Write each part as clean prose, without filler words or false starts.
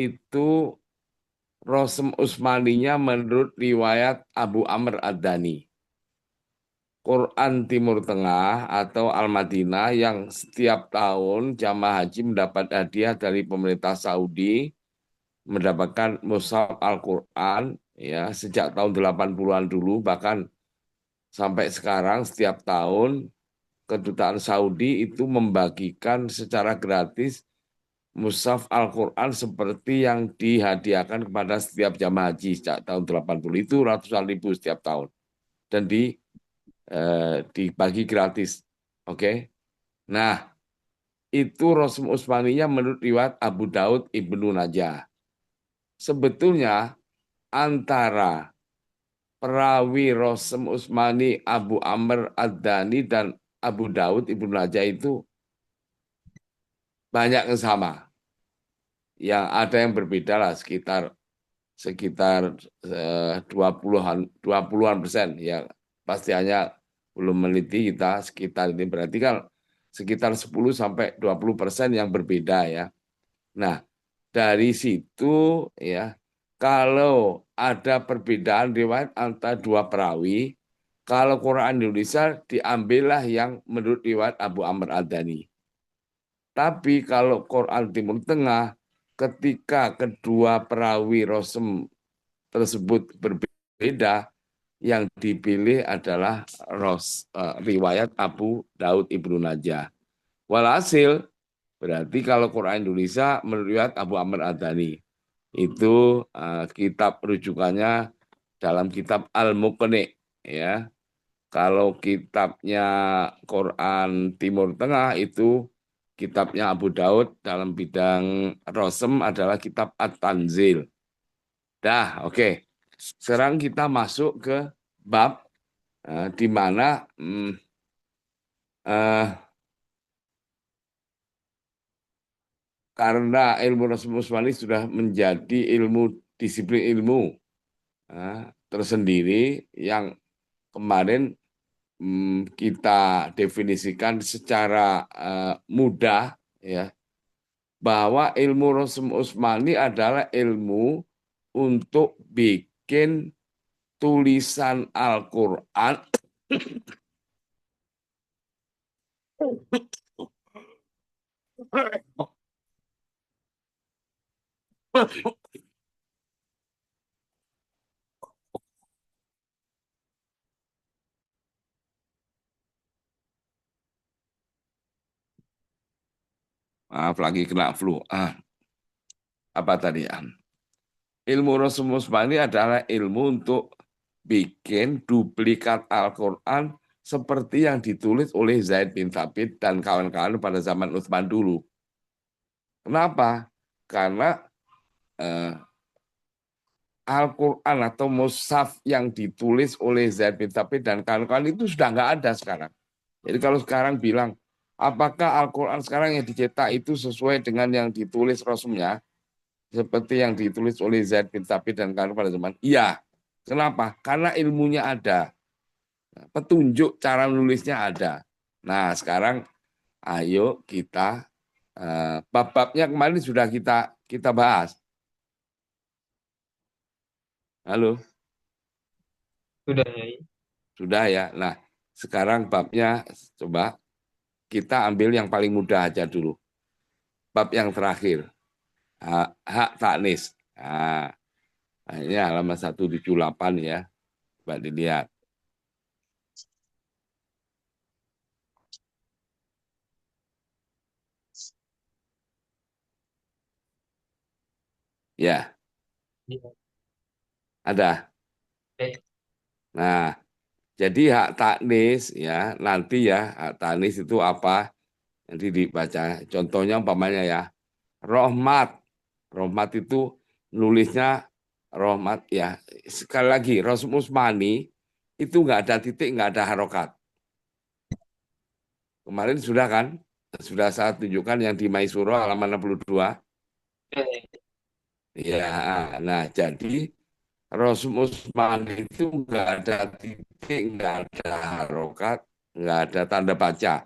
itu Rosem Usmaninya menurut riwayat Abu Amr Ad-Dani. Quran Timur Tengah atau Al-Madinah yang setiap tahun jamaah haji mendapat hadiah dari pemerintah Saudi mendapatkan mushaf Al-Quran ya sejak tahun 80-an dulu bahkan sampai sekarang setiap tahun kedutaan Saudi itu membagikan secara gratis mushaf Al-Quran seperti yang dihadiahkan kepada setiap jamaah haji sejak tahun 80 itu ratusan ribu setiap tahun dan dibagi gratis. Oke. Nah, itu Rasul Utsmaniyah menurut riwayat Abu Daud Ibnu Najah. Sebetulnya antara perawi Rasul Utsmani Abu Amr Ad-Dani dan Abu Daud Ibnu Najah itu banyak yang sama. Yang ada yang berbeda lah sekitar sekitar 20-an persen ya pasti hanya belum meneliti kita sekitar ini berarti kan sekitar 10 sampai 20% yang berbeda ya. Nah, dari situ ya kalau ada perbedaan riwayat antara dua perawi, kalau Quran Indonesia diambillah yang menurut riwayat Abu Amr Ad-Dani. Tapi kalau Quran Timur Tengah ketika kedua perawi Rosem tersebut berbeda, yang dipilih adalah riwayat Abu Daud Ibnu Najah. Walhasil, berarti kalau Quran Indonesia menurut riwayat Abu Amr Ad-Dhani. Itu kitab rujukannya dalam kitab Al-Muqni. Ya. Kalau kitabnya Quran Timur Tengah itu kitabnya Abu Daud dalam bidang Rosem adalah kitab At-Tanzil. Dah, oke. Sekarang kita masuk ke bab di mana eh, karena ilmu Rasul Usmani sudah menjadi disiplin ilmu tersendiri yang kemarin kita definisikan secara mudah ya bahwa ilmu Rasul Usmani adalah ilmu untuk bikin tulisan Al-Quran maaf lagi kena flu. Apa tadi? Ilmu Rasul Usmani adalah ilmu untuk bikin duplikat Al-Quran seperti yang ditulis oleh Zaid bin Thabit dan kawan-kawan pada zaman Utsman dulu. Kenapa? Karena eh, Al-Quran atau mushaf yang ditulis oleh Zaid bin Thabit dan kawan-kawan itu sudah nggak ada sekarang. Jadi kalau sekarang bilang, apakah Al-Quran sekarang yang dicetak itu sesuai dengan yang ditulis Rasulnya, seperti yang ditulis oleh Zaid bin Thabit dan kawan pada zaman? Iya. Kenapa? Karena ilmunya ada. Petunjuk cara menulisnya ada. Nah, sekarang ayo kita bab-babnya kemarin sudah kita bahas. Halo, Sudah ya. sudah ya. Nah, sekarang babnya coba kita ambil yang paling mudah aja dulu. Bab yang terakhir, hak taknis. Nah, ini halaman 178 ya. Coba dilihat. Ya, Iya. ada. Oke. Nah, jadi hak taknis ya nanti ya hak taknis itu apa? Nanti dibaca. Contohnya umpamanya ya, Rohmat. Rohmat itu nulisnya Rohmat ya. Sekali lagi, Rasul Usmani itu nggak ada titik, nggak ada harokat. Kemarin sudah kan? Sudah saya tunjukkan yang di Maisuro halaman 62. Oke. Ya, nah jadi Rasul Usmani itu nggak ada titik, nggak ada harokat, nggak ada tanda baca,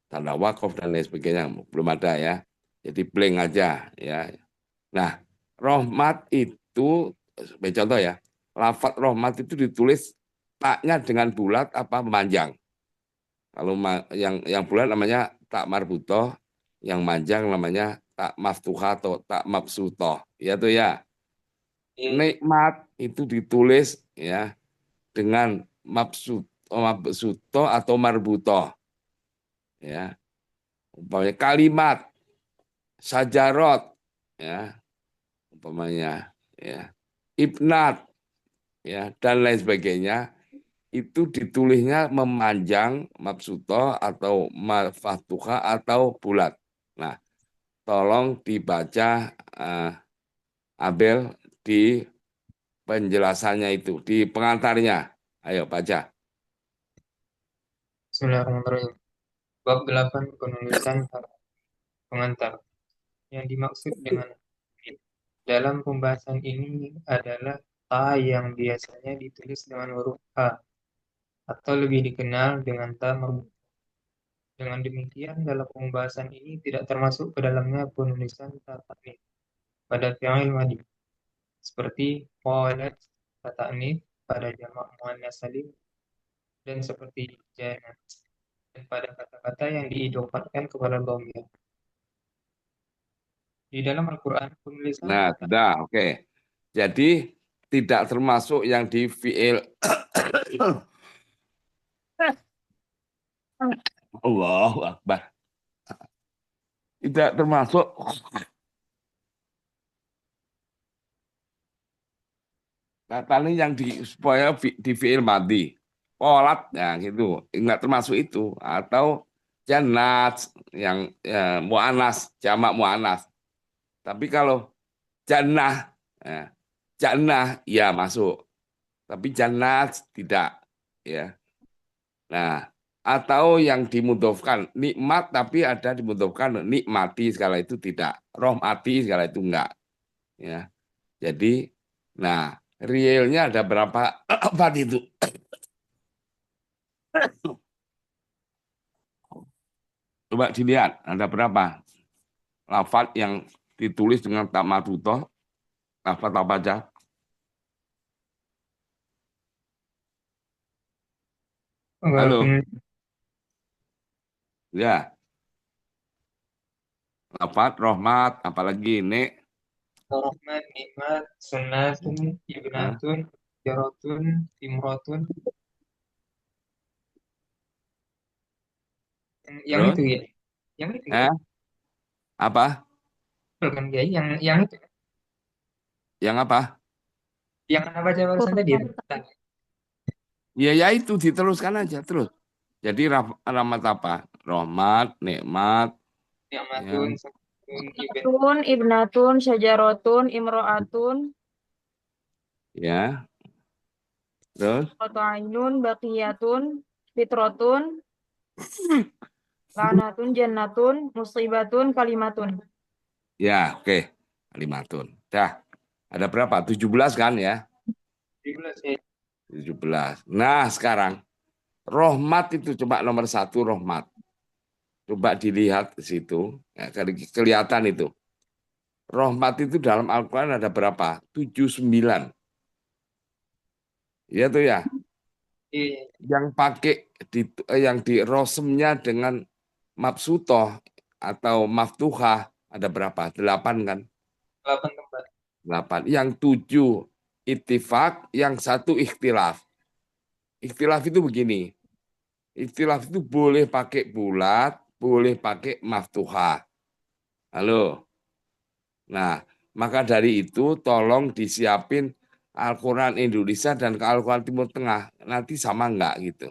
tanda wakaf dan lain sebagainya belum ada ya. Jadi blank aja ya. Nah, Rahmat itu, sebagai contoh ya, lafadz rahmat itu ditulis taknya dengan bulat apa memanjang. Kalau yang bulat namanya tak marbutoh, yang manjang namanya tak maftuhah atau tak mabsutoh. Ya tuh ya. Iya. Nikmat itu ditulis ya dengan mabsutoh atau marbutoh. Ya, umpamanya kalimat, sajarot, ya, umpamanya ya, ibnat, ya, dan lain sebagainya itu ditulisnya memanjang mabsutoh atau mafatuha atau bulat. Nah, tolong dibaca Abel di penjelasannya itu, di pengantarnya. Ayo baca. Bismillahirrahmanirrahim. Bab 8 penulisan pengantar. Yang dimaksud dengan dalam pembahasan ini adalah ta yang biasanya ditulis dengan huruf A atau lebih dikenal dengan ta marbuth. Dengan demikian, dalam pembahasan ini tidak termasuk ke dalamnya penulisan ta ta'nits pada fi'il madhi seperti qalat ta ta'nits pada jamak muannas salim dan seperti janat dan pada kata-kata yang diidopatkan kepada dhamir. Di dalam Al-Quran, penulisan Nah, ta sudah, ta'nits oke. Jadi tidak termasuk yang di fiil. Allahu Akbar. Tidak termasuk kata ini yang di supaya di fiil madi. Polat ya gitu. Enggak termasuk itu atau jannat yang ya, muanas, jamak muanas. Tapi kalau jannah ya, jannah ya masuk. Tapi jannat tidak ya. Nah, atau yang dimudofkan nikmat tapi ada dimudofkan nikmati segala itu tidak. Rohmati segala itu enggak ya. Jadi nah, realnya ada berapa apa itu? Coba dilihat ada berapa lafaz yang ditulis dengan tak madutoh, lafaz apa aja? Halo, penulisan ya, lafaz rahmat, apalagi ini, rahmat, nikmat, sunnatun, eh, ibnatun, jarotun, imrotun, yang terus, itu ya, yang itu ya, eh, apa? betul kan ya, yang itu, Yang apa? yang anda baca barusan tadi itu. Nah, Ya, ya itu diteruskan aja terus. Jadi rahmat apa? Rahmat, nikmat, ya, nikmatun, sunnatun, Tun, ibnatun, syajarotun, imro'atun, ya, terus, qata'inun, baqiyatun, fitrotun, lanatun, jannatun, musibatun, kalimatun. ya, oke, kalimatun. Dah, ada berapa? 17 kan ya? 17 ya. 17. Nah, sekarang rahmat itu coba nomor satu rahmat. Coba dilihat di situ, ya, kelihatan itu. Rahmat itu dalam Al-Quran ada berapa? 79. Iya tuh ya. Iya, Yang pakai yang di rosemnya dengan mabsutoh atau maftuhah ada berapa? 8 kan? 8 tempat. 8. Yang 7 ittifaq, yang satu ikhtilaf. Ikhtilaf itu begini. Ikhtilaf itu boleh pakai bulat, boleh pakai maftuhah. Halo. Nah, maka dari itu tolong disiapin Al-Quran Indonesia dan Al-Quran Timur Tengah. Nanti sama enggak gitu.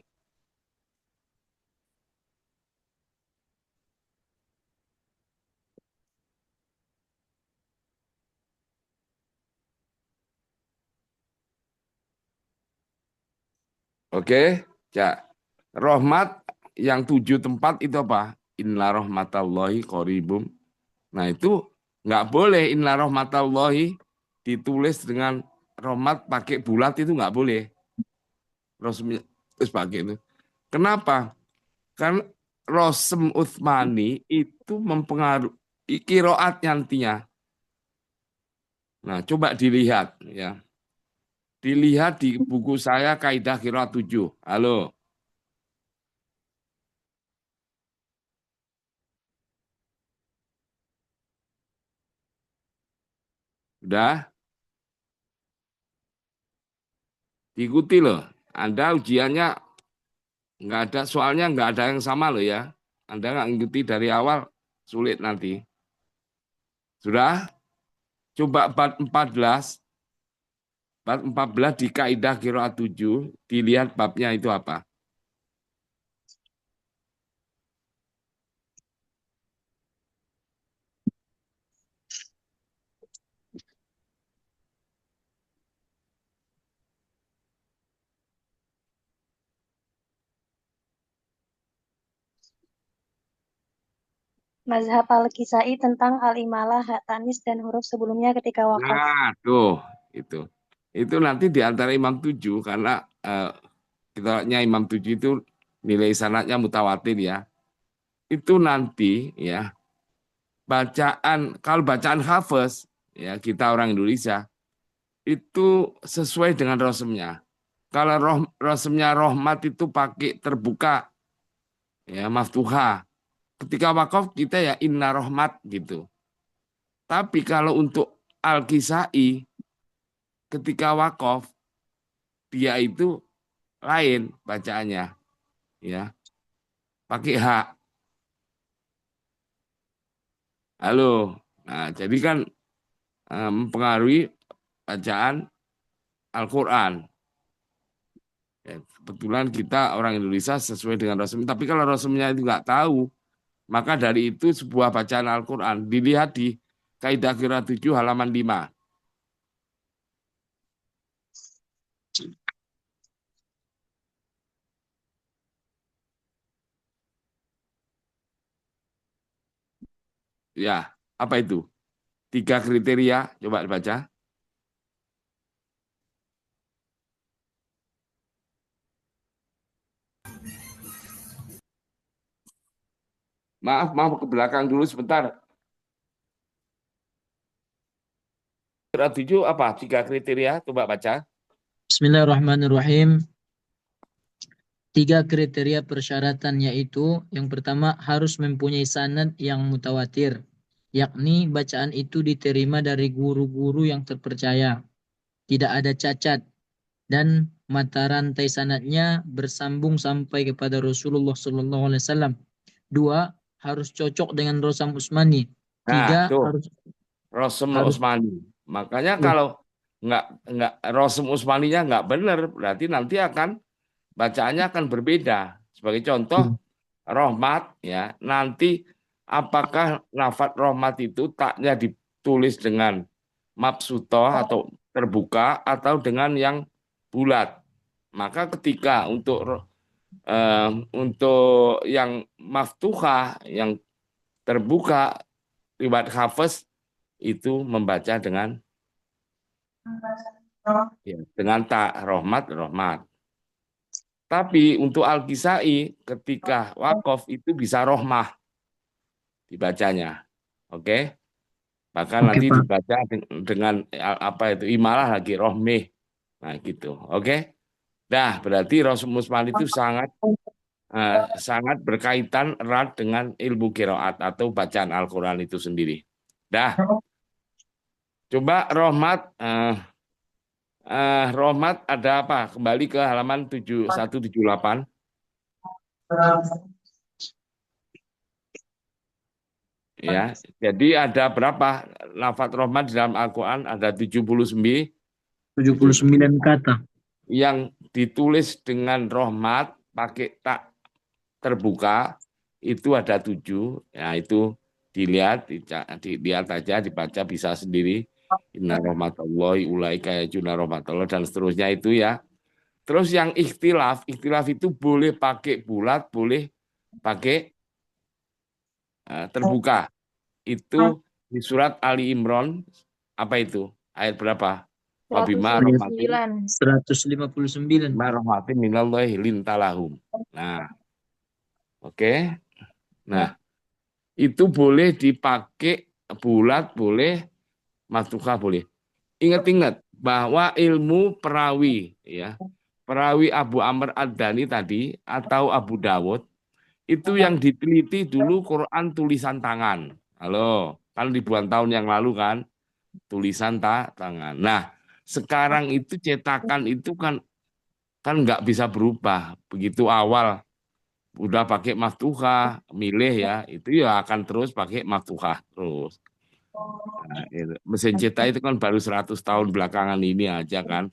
Oke? Ya. Rahmat yang 7 tempat itu apa? Inna rahmatallahi qoribum. Nah itu nggak boleh inna rahmatallahi ditulis dengan rahmat pakai bulat itu nggak boleh. Terus pakai itu. Kenapa? Kan Rosem Utsmani itu mempengaruhi kiroat nantinya. Nah, coba dilihat ya. Dilihat di buku saya Kaidah Qiraat 7. Halo. Udah diikuti loh. Anda ujiannya nggak ada, soalnya nggak ada yang sama loh ya. Anda nggak ngikuti dari awal, sulit nanti. Sudah? Coba bab 14 di Kaidah Qiraat 7, dilihat babnya itu apa. Mazhab Al-Kisai tentang al-imalah, hak tanis, dan huruf sebelumnya ketika wakaf. Nah, tuh, itu. Itu nanti di antara Imam 7, karena kita Imam 7 itu nilai sanadnya mutawatir ya. Itu nanti ya, kalau bacaan hafaz ya, kita orang Indonesia itu sesuai dengan rosemnya. Kalau rosemnya rahmat itu pakai terbuka ya, maftuha. Ketika wakaf kita ya inna rahmat gitu. Tapi kalau untuk Al-Kisai ketika wakaf dia itu lain bacaannya ya, pakai hak. Halo. Nah, jadi kan mempengaruhi bacaan Al-Qur'an. Ya, kebetulan kita orang Indonesia sesuai dengan Rasul. Tapi kalau Rasulnya itu nggak tahu, maka dari itu sebuah bacaan Al-Quran. Dilihat di Kaidah Qiraat 7 halaman 5. Ya, apa itu? 3 kriteria, coba dibaca. Maaf, ke belakang dulu sebentar. Qiraat 7 apa? 3 kriteria, coba baca. Bismillahirrahmanirrahim. 3 kriteria persyaratan yaitu yang pertama harus mempunyai sanad yang mutawatir, yakni bacaan itu diterima dari guru-guru yang terpercaya, tidak ada cacat, dan mata rantai sanadnya bersambung sampai kepada Rasulullah SAW. 2. Harus cocok dengan Rosam Usmani. 3. Nah, tuh, Harus Rosem harus Usmani. Makanya ya, kalau nggak Rosem Usmaninya nggak benar, berarti nanti akan bacaannya akan berbeda. Sebagai contoh, rahmat ya, nanti apakah lafadz rahmat itu taknya ditulis dengan mabsutoh atau terbuka atau dengan yang bulat. Maka ketika untuk yang maftuhah, yang terbuka, riwayat Hafiz itu membaca dengan tak rahmat. Tapi untuk Al-Kisai ketika wakaf itu bisa rohmah dibacanya. Oke? Bahkan Oke, nanti Pak. dibaca dengan apa itu imalah lagi rohmeh. Nah, gitu. Oke? Nah, berarti Rasul Musman itu sangat berkaitan erat dengan ilmu qiraat atau bacaan Al-Qur'an itu sendiri. Dah, coba Rohmat ada apa? Kembali ke halaman 7178. Ya, jadi ada berapa lafadz rahmat di dalam Al-Quran? Ada 79 79 kata. yang ditulis dengan rahmat pakai tak terbuka itu ada 7. Nah, itu dilihat aja, dibaca bisa sendiri. Inna rahmatullahi ulaika yajuna rahmatullah dan seterusnya itu ya. Terus yang ikhtilaf itu boleh pakai bulat, boleh pakai terbuka. Itu di surat Ali Imran, apa itu? Ayat berapa? Wabima rahmatin 159. 159. minallahi lintalahum. Nah, oke. Nah, itu boleh dipakai bulat, boleh matuka boleh. Ingat-ingat bahwa ilmu perawi ya, perawi Abu Amr Ad-Dani tadi atau Abu Dawud itu yang diteliti dulu Quran tulisan tangan. Halo, kan ribuan tahun yang lalu kan tulisan tangan. Nah, sekarang itu cetakan itu kan kan nggak bisa berubah. Begitu awal udah pakai maftuhah, milih ya, itu ya akan terus pakai maftuhah terus. Nah, mesin cetak itu kan baru 100 tahun belakangan ini aja kan.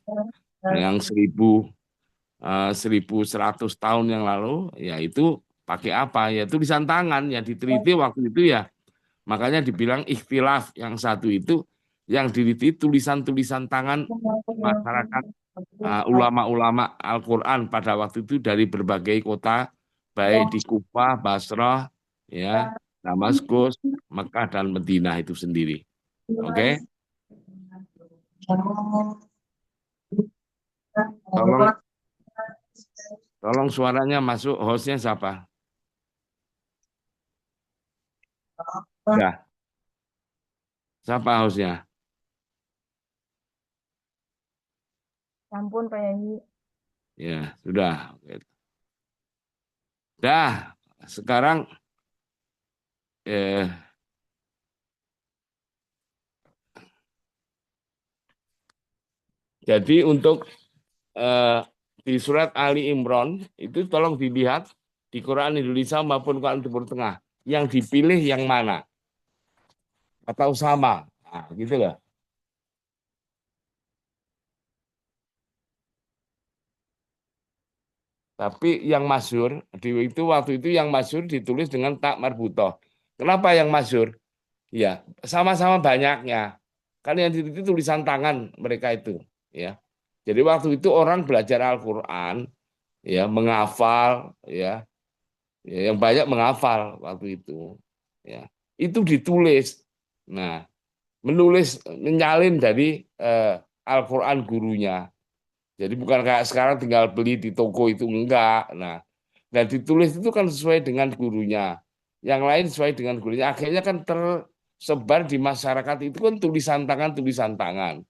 Yang 1100 tahun yang lalu ya itu pakai apa? Ya tulisan tangan yang diteliti waktu itu ya. Makanya dibilang ikhtilaf yang satu itu yang diteliti tulisan-tulisan tangan masyarakat ulama-ulama Al-Quran pada waktu itu dari berbagai kota, baik di Kufah, Basrah, ya, Damaskus, Mekah dan Madinah itu sendiri. Oke, tolong tolong suaranya masuk. Hostnya siapa? Ya, siapa hostnya? Ampun Pak Yai. Ya, sudah. Oke. Dah, sekarang eh, jadi untuk eh, di surat Ali Imran itu tolong dilihat di Quran Indonesia maupun Quran Timur Tengah yang dipilih yang mana atau sama, nah, gitu loh. Tapi yang masyhur di itu waktu itu yang masyhur ditulis dengan tak marbutoh. Kenapa yang masyhur? Ya, sama-sama banyaknya. Kan yang itu tulisan tangan mereka itu, ya. Jadi waktu itu orang belajar Al-Qur'an, ya, menghafal, ya, ya, yang banyak menghafal waktu itu, ya. Itu ditulis. Nah, menulis menyalin dari Al-Qur'an gurunya. Jadi bukan kayak sekarang tinggal beli di toko itu enggak. Nah, dan ditulis itu kan sesuai dengan gurunya. Yang lain sesuai dengan gurunya. Akhirnya kan tersebar di masyarakat itu kan tulisan tangan.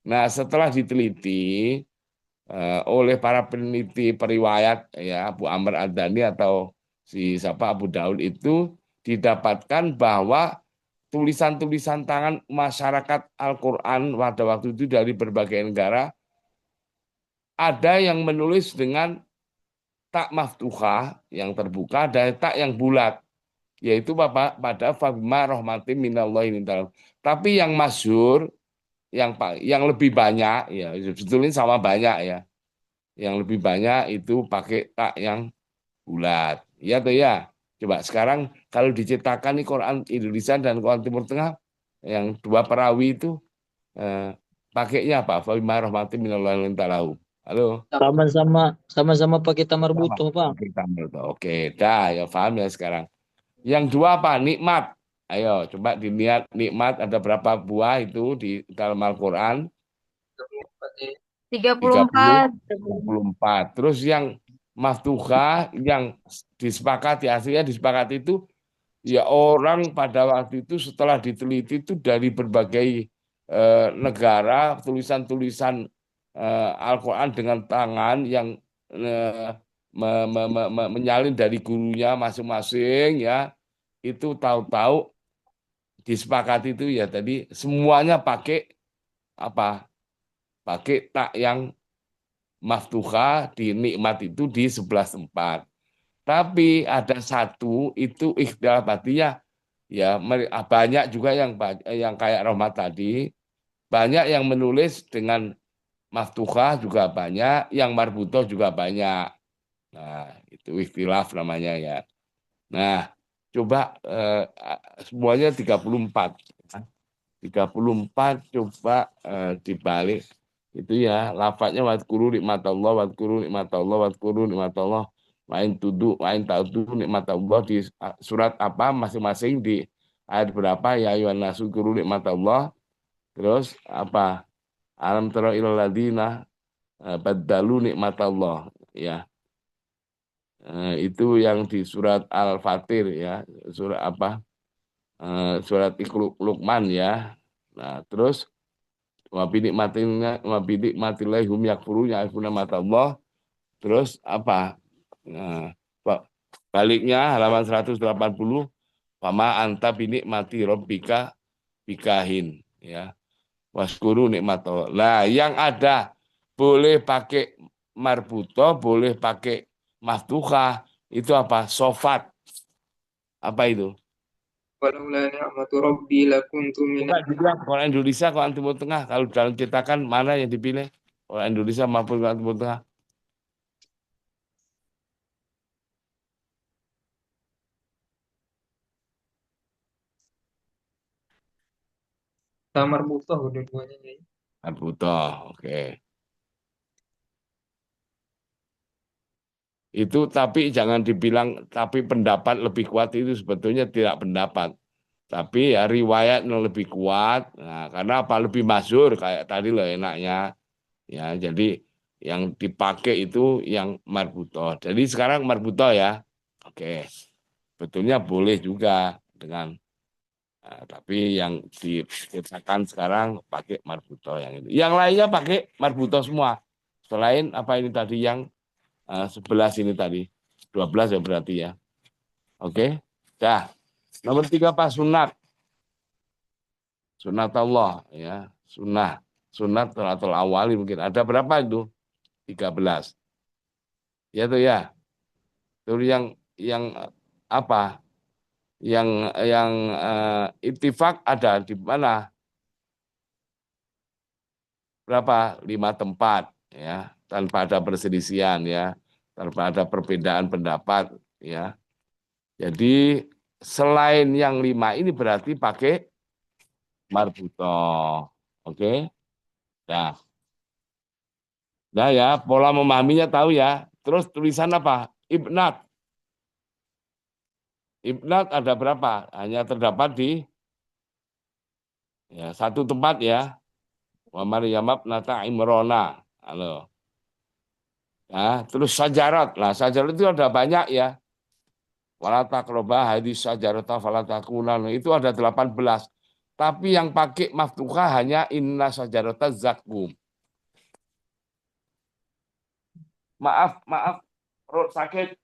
Nah, setelah diteliti oleh para peneliti periwayat ya Abu Amr Ad-Dani atau si siapa Abu Daud itu didapatkan bahwa tulisan-tulisan tangan masyarakat Al-Quran pada waktu itu dari berbagai negara ada yang menulis dengan tak maftuhah yang terbuka dan tak yang bulat yaitu pada fabima rahmatim minallahi ta'ala. Tapi yang masyhur yang lebih banyak ya sebetulnya sama banyak ya. Yang lebih banyak itu pakai tak yang bulat. Iya tuh ya. Coba sekarang kalau diciptakan nih Quran Indonesia dan Quran Timur Tengah yang dua perawi itu pakainya apa? Fabima rahmatim minallahi ta'ala. Halo. Sama-sama pakai tamar Sama. butuh, Pak. Oke, tambah tuh. Oke, dah ya paham ya sekarang. Yang dua apa? Nikmat. Ayo, coba dilihat nikmat ada berapa buah itu di dalam Al-Quran? 34. 34. Terus yang maftuha, yang disepakati, hasilnya disepakati itu, ya orang pada waktu itu setelah diteliti itu dari berbagai negara, tulisan-tulisan Al-Quran dengan tangan yang eh, menyalin dari gurunya masing-masing ya itu tahu-tahu disepakati itu ya tadi semuanya pakai apa pakai tak yang maftuha di nikmat itu di 11 tempat tapi ada satu itu ikhtilaf artinya ya banyak juga yang kayak Rahmat tadi banyak yang menulis dengan maftuha juga banyak yang marbutoh juga banyak. Nah, itu ikhtilaf namanya ya. Nah, coba semuanya 34. 34 coba dibalik itu ya lafadznya wadkuru nikmatallah wadkuru nikmatallah wadkuru nikmatallah main tudu main taudu nikmatallah di surat apa masing-masing di ayat berapa ya ayuhan nasu kuru nikmatallah terus apa alam tara ilal ladina baddalu nikmatallah ya. Itu yang di surat Al-Fatir ya, surat apa? Surat Luqman ya. Nah, terus Wabidik matilai hum yakfuru ya'rifuna mata Allah. Terus apa? Nah, baliknya halaman 180. Fama anta binik mati robbika bikahin, ya. Waskuru nikmat Allah. Nah, yang ada boleh pakai marbuto, boleh pakai maftuhah, itu apa? Sofat. Apa itu? Walaula ni'matu rabbi lakuntu Coba minal dilihat kalau Indonesia, kalau Timur Tengah, kalau dalam cetakan mana yang dipilih? Kalau Indonesia maupun kalau Timur Tengah. tamar butuh dua-duanya ya. Marbuto, oke. Itu tapi jangan dibilang, tapi pendapat lebih kuat itu sebetulnya tidak pendapat. Tapi ya riwayat yang lebih kuat. Nah, karena apa? Lebih masyhur kayak tadi loh enaknya. Ya, jadi yang dipakai itu yang marbuto. Jadi sekarang marbuto ya. Oke. Betulnya boleh juga dengan tapi yang diciptakan sekarang pakai marbuto yang ini. Yang lainnya pakai marbuto semua. Selain apa ini tadi yang 11 ini tadi. 12 ya berarti ya. Oke. Dah. Nomor 3 Pak sunat. Sunat Allah ya. Sunat salatul awali mungkin. Ada berapa itu? 13. Ya tuh ya. Itu yang apa? Yang ittifaq ada di mana? Berapa? 5 tempat ya, tanpa ada perselisihan ya, tanpa ada perbedaan pendapat ya. Jadi selain yang 5 ini berarti pakai marbuto. Oke. Nah, nah ya, pola memahaminya tahu ya. Terus tulisan apa? Ibnat. Ibnat ada berapa? Hanya terdapat di ya, satu tempat ya. Wa Maryamab nata Imrona. Halo. Nah, terus sajarat. Nah, sajarat itu ada banyak ya. Wala taqraba hadis sajarata fala takunan. Itu ada 18. Tapi yang pakai maftuhah hanya inna sajarata zakum. Maaf, perut sakit.